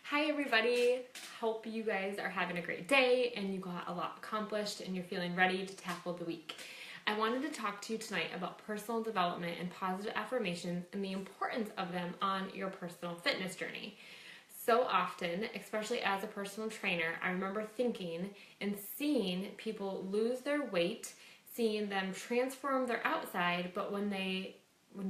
Hi everybody, hope you guys are having a great day and you got a lot accomplished and you're feeling ready to tackle the week. I wanted to talk to you tonight about personal development and positive affirmations and the importance of them on your personal fitness journey. So often, especially as a personal trainer, I remember thinking and seeing people lose their weight, seeing them transform their outside, but when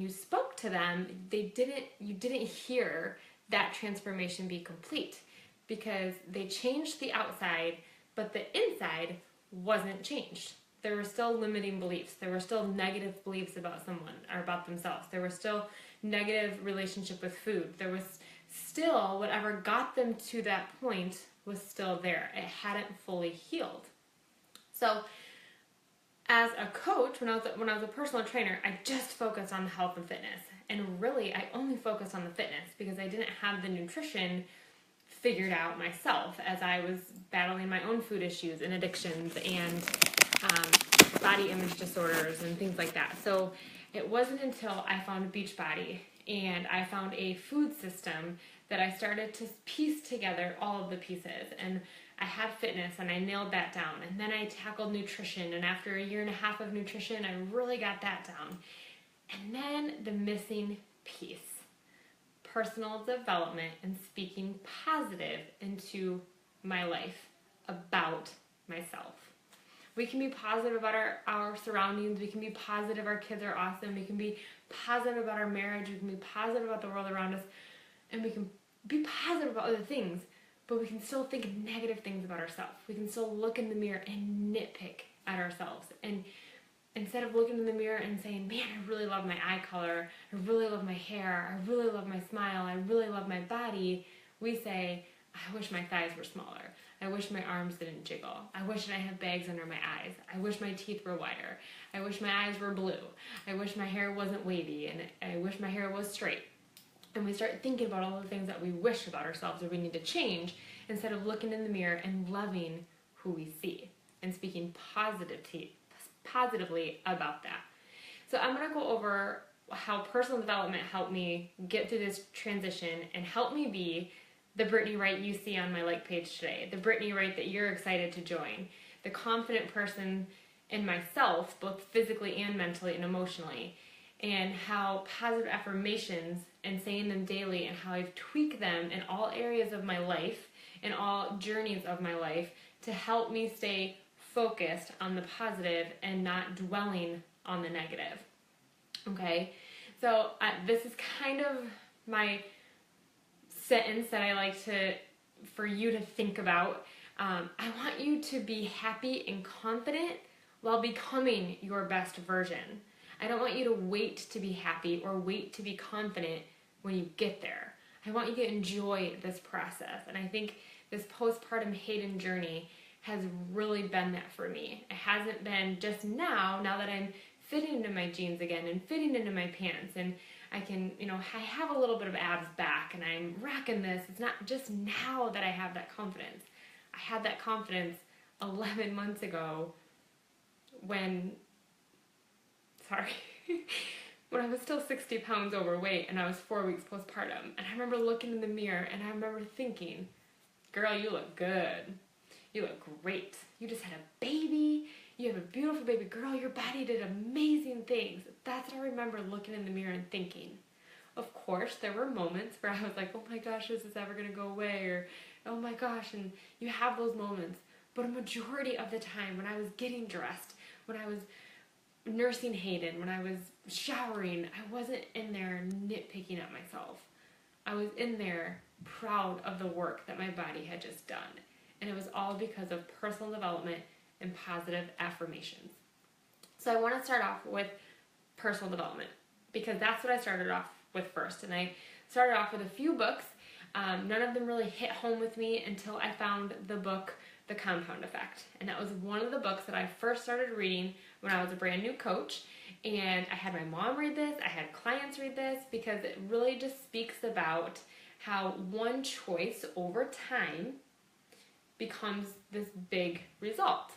you spoke to them, you didn't hear that transformation be complete because they changed the outside, but the inside wasn't changed. There were still limiting beliefs. There were still negative beliefs about someone or about themselves. There were still negative relationship with food. There was still whatever got them to that point was still there. It hadn't fully healed. So as a coach, when I was a personal trainer, I just focused on health and fitness. And really, I only focused on the fitness because I didn't have the nutrition figured out myself as I was battling my own food issues and addictions and body image disorders and things like that. So it wasn't until I found Beachbody and I found a food system that I started to piece together all of the pieces. And I had fitness and I nailed that down. And then I tackled nutrition. And after a year and a half of nutrition, I really got that down. And then the missing piece, personal development and speaking positive into my life about myself. We can be positive about our surroundings. We can be positive our kids are awesome. We can be positive about our marriage. We can be positive about the world around us. And we can be positive about other things. But we can still think negative things about ourselves. We can still look in the mirror and nitpick at ourselves. And instead of looking in the mirror and saying, man, I really love my eye color, I really love my hair, I really love my smile, I really love my body, we say, I wish my thighs were smaller. I wish my arms didn't jiggle. I wish I didn't have bags under my eyes. I wish my teeth were wider. I wish my eyes were blue. I wish my hair wasn't wavy, and I wish my hair was straight. And we start thinking about all the things that we wish about ourselves or we need to change instead of looking in the mirror and loving who we see and speaking positively about that. So I'm going to go over how personal development helped me get through this transition and help me be the Brittany Wright you see on my like page today, the Brittany Wright that you're excited to join, the confident person in myself, both physically and mentally and emotionally, and how positive affirmations and saying them daily and how I've tweaked them in all areas of my life, in all journeys of my life, to help me stay focused on the positive and not dwelling on the negative. Okay, so this is kind of my sentence that I like for you to think about. I want you to be happy and confident while becoming your best version. I don't want you to wait to be happy or wait to be confident when you get there. I want you to enjoy this process. And I think this postpartum Hayden journey has really been that for me. It hasn't been just now that I'm fitting into my jeans again and fitting into my pants and I can, I have a little bit of abs back and I'm rocking this. It's not just now that I have that confidence. I had that confidence 11 months ago when I was still 60 pounds overweight and I was 4 weeks postpartum. And I remember looking in the mirror and I remember thinking, girl, you look good. You look great. You just had a baby. You have a beautiful baby girl. Your body did amazing things. That's what I remember looking in the mirror and thinking. Of course, there were moments where I was like, oh my gosh, is this ever going to go away? Or, oh my gosh, and you have those moments. But a majority of the time when I was getting dressed, when I was nursing Hayden, when I was showering, I wasn't in there nitpicking at myself. I was in there proud of the work that my body had just done. And it was all because of personal development and positive affirmations. So I want to start off with personal development because that's what I started off with first. And I started off with a few books. None of them really hit home with me until I found the book, The Compound Effect. And that was one of the books that I first started reading when I was a brand new coach. And I had my mom read this. I had clients read this because it really just speaks about how one choice over time becomes this big result.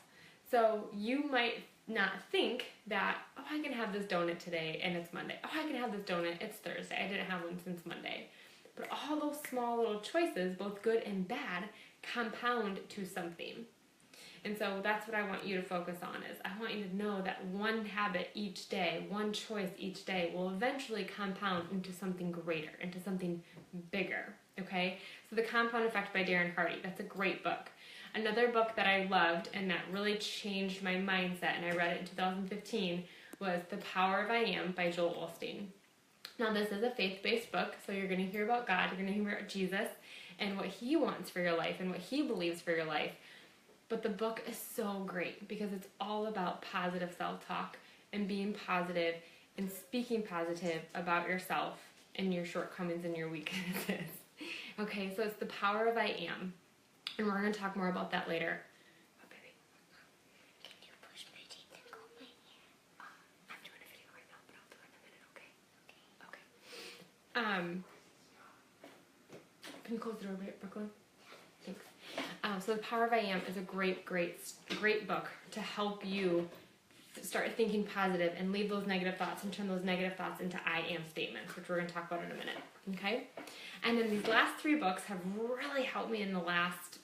So you might not think that, oh, I can have this donut today and it's Monday. Oh, I can have this donut, it's Thursday. I didn't have one since Monday. But all those small little choices, both good and bad, compound to something. And so that's what I want you to focus on is I want you to know that one habit each day, one choice each day will eventually compound into something greater, into something bigger, okay? So The Compound Effect by Darren Hardy, that's a great book. Another book that I loved and that really changed my mindset, and I read it in 2015, was The Power of I Am by Joel Osteen. Now this is a faith-based book, so you're going to hear about God, you're going to hear about Jesus, and what He wants for your life and what He believes for your life. But the book is so great because it's all about positive self-talk and being positive and speaking positive about yourself and your shortcomings and your weaknesses. Okay, so it's The Power of I Am. And we're going to talk more about that later. Oh, baby. Can you push my teeth and comb my hair? I'm doing a video right now, but I'll do it in a minute, okay? Okay. Can you close the door, Brooklyn? Thanks. So The Power of I Am is a great book to help you start thinking positive and leave those negative thoughts and turn those negative thoughts into I am statements, which we're going to talk about in a minute, okay? And then these last 3 books have really helped me in the last,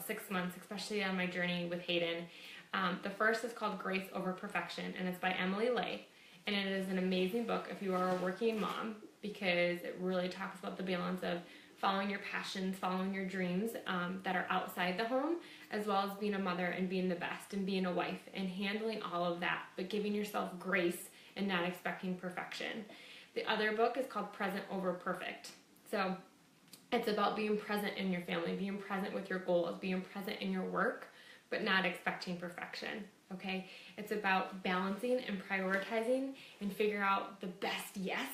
6 months, especially on my journey with Hayden. The first is called Grace Over Perfection, and it's by Emily Lay. And it is an amazing book if you are a working mom because it really talks about the balance of following your passions, following your dreams that are outside the home, as well as being a mother and being the best and being a wife and handling all of that, but giving yourself grace and not expecting perfection. The other book is called Present Over Perfect. So it's about being present in your family, being present with your goals, being present in your work, but not expecting perfection, okay? It's about balancing and prioritizing and figure out the best yes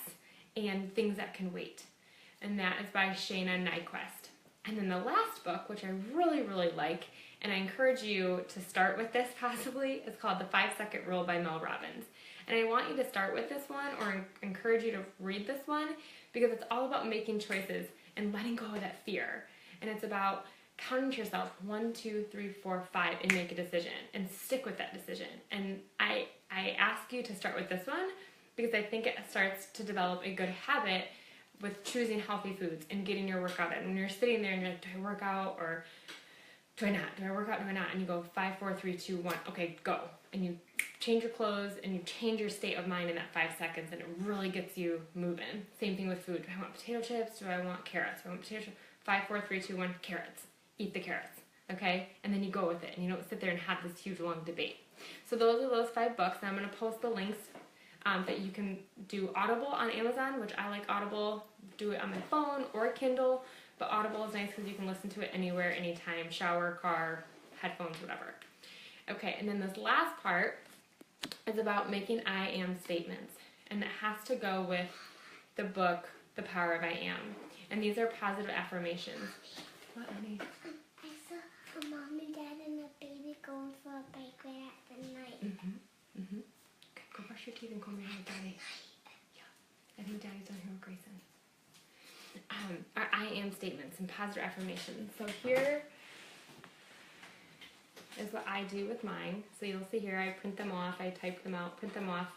and things that can wait. And that is by Shayna Nyquist. And then the last book, which I really, really like, and I encourage you to start with this possibly, is called The 5-Second Rule by Mel Robbins. And I want you to start with this one or encourage you to read this one because it's all about making choices and letting go of that fear. And it's about counting to yourself 1, 2, 3, 4, 5 and make a decision and stick with that decision. And I ask you to start with this one because I think it starts to develop a good habit with choosing healthy foods and getting your workout in. When you're sitting there and you're like, do I work out or do I not? Do I work out? Do I not? And you go 5, 4, 3, 2, 1. Okay, go. And you change your clothes and you change your state of mind in that 5 seconds and it really gets you moving. Same thing with food. Do I want potato chips? Do I want carrots? Do I want potato chips? 5, 4, 3, 2, 1, carrots. Eat the carrots. Okay? And then you go with it and you don't sit there and have this huge long debate. So those are those 5 books. And I'm going to post the links that you can do Audible on Amazon, which I like Audible. Do it on my phone or Kindle, but Audible is nice because you can listen to it anywhere, anytime, shower, car, headphones, whatever. Okay, and then this last part is about making I am statements, and it has to go with the book, The Power of I Am. And these are positive affirmations. What, honey? I saw a mom and dad and a baby going for a bike ride at the night. Okay, go brush your teeth and comb your hair with Daddy. Yeah, I think Daddy's done here with Grayson. Our I am statements and positive affirmations. So here is what I do with mine. So you'll see here I print them off, I type them out, print them off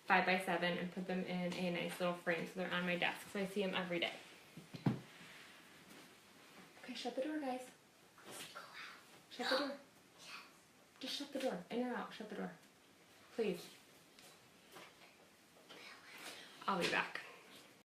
5 by 7 and put them in a nice little frame so they're on my desk so I see them every day. Okay, shut the door, guys. Shut the door. Just shut the door. In or out, shut the door. Please. I'll be back.